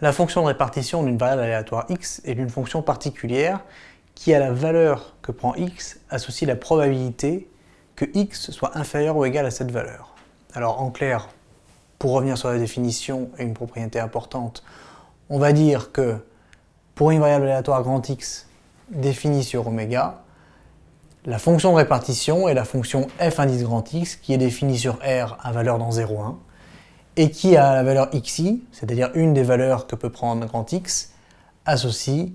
La fonction de répartition d'une variable aléatoire x est une fonction particulière qui, à la valeur que prend x, associe la probabilité que x soit inférieur ou égal à cette valeur. Alors en clair, pour revenir sur la définition et une propriété importante, on va dire que pour une variable aléatoire grand X définie sur oméga, la fonction de répartition est la fonction f indice grand X qui est définie sur R à valeur dans 0,1 et qui a la valeur xi, c'est-à-dire une des valeurs que peut prendre grand X, associe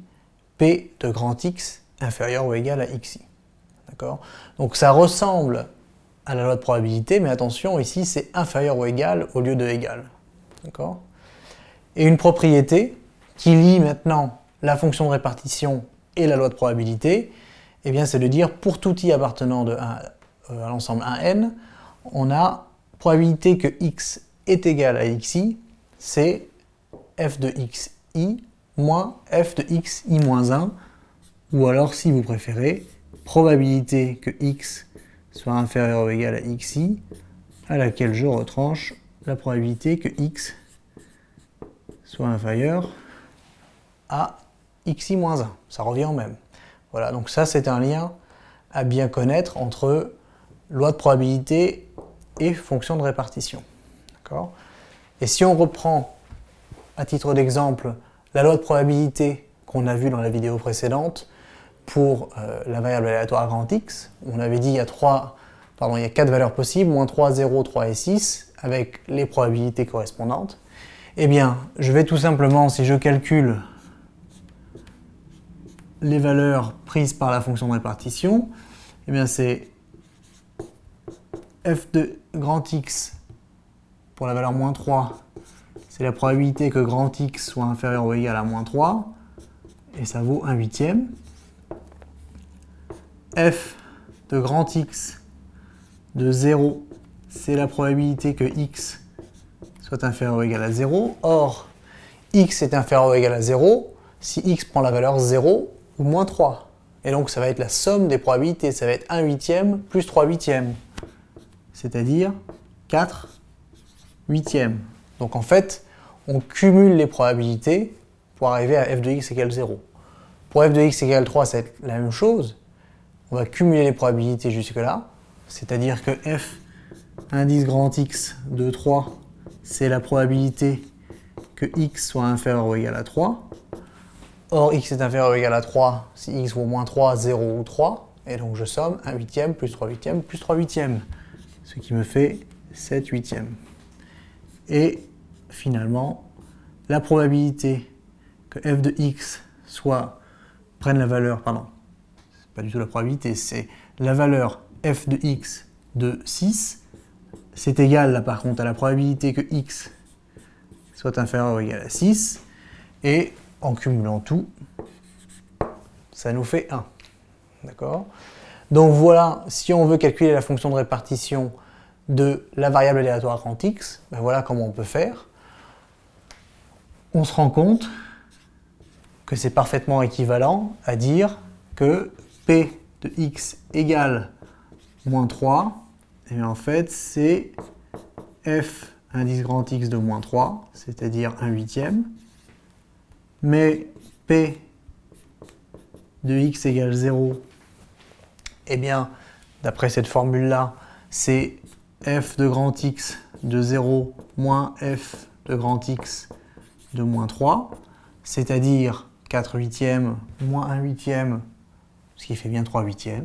P de grand X inférieur ou égal à xi. D'accord ? Donc ça ressemble à la loi de probabilité, mais attention, ici c'est inférieur ou égal au lieu de égal. D'accord ? Et une propriété qui lie maintenant la fonction de répartition et la loi de probabilité, eh bien c'est de dire pour tout i appartenant à l'ensemble 1n, on a probabilité que x est égal à xi, c'est f de xi moins f de xi moins 1, ou alors si vous préférez, probabilité que x soit inférieur ou égal à xi, à laquelle je retranche la probabilité que x soit inférieur à xi moins 1. Ça revient au même. Voilà, donc ça c'est un lien à bien connaître entre loi de probabilité et fonction de répartition. D'accord ? Et si on reprend, à titre d'exemple, la loi de probabilité qu'on a vue dans la vidéo précédente, pour la variable aléatoire grand X, on avait dit il y a 4 valeurs possibles, moins 3, 0, 3 et 6, avec les probabilités correspondantes. Eh bien, je vais tout simplement, si je calcule les valeurs prises par la fonction de répartition, eh bien c'est f de grand X pour la valeur moins 3, c'est la probabilité que grand X soit inférieur ou égal à moins 3, et ça vaut 1/8. F de grand X de 0, c'est la probabilité que x soit inférieur ou égal à 0. Or, x est inférieur ou égal à 0 si x prend la valeur 0 ou moins 3. Et donc, ça va être la somme des probabilités. Ça va être 1/8 plus 3/8, c'est-à-dire 4/8. Donc, en fait, on cumule les probabilités pour arriver à f de x égale 0. Pour f de x égale 3, ça va être la même chose. On va cumuler les probabilités jusque-là, c'est-à-dire que f indice grand X de 3, c'est la probabilité que x soit inférieur ou égal à 3. Or, x est inférieur ou égal à 3 si x vaut moins 3, 0 ou 3. Et donc, je somme 1/8 plus 3/8 plus 3/8, ce qui me fait 7/8. Et finalement, la probabilité que f de x prenne la valeur, pas du tout la probabilité, c'est la valeur f de x de 6. C'est égal, là par contre, à la probabilité que x soit inférieur ou égal à 6. Et en cumulant tout, ça nous fait 1. D'accord ? Donc voilà, si on veut calculer la fonction de répartition de la variable aléatoire grand X, ben voilà comment on peut faire. On se rend compte que c'est parfaitement équivalent à dire que P de x égale moins 3, et bien en fait c'est f indice grand X de moins 3, c'est-à-dire 1/8, mais P de x égale 0, et bien d'après cette formule-là, c'est f de grand X de 0 moins f de grand X de moins 3, c'est-à-dire 4/8 moins 1/8, ce qui fait bien 3/8.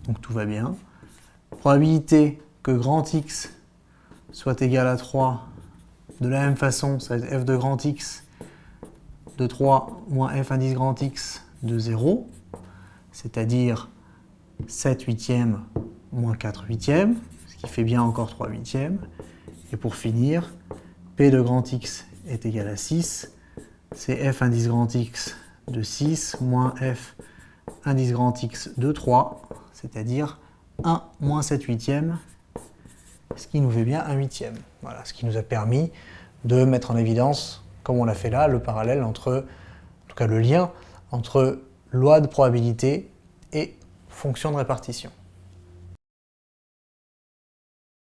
Donc tout va bien. Probabilité que grand X soit égal à 3, de la même façon, ça va être f de grand X de 3 moins f indice grand X de 0, c'est-à-dire 7/8 moins 4/8, ce qui fait bien encore 3/8. Et pour finir, P de grand X est égal à 6, c'est f indice grand X de 6 moins f indice grand X de 3, c'est-à-dire 1 moins 7/8, ce qui nous fait bien 1/8. Voilà, ce qui nous a permis de mettre en évidence, comme on l'a fait là, le parallèle entre, en tout cas le lien entre loi de probabilité et fonction de répartition.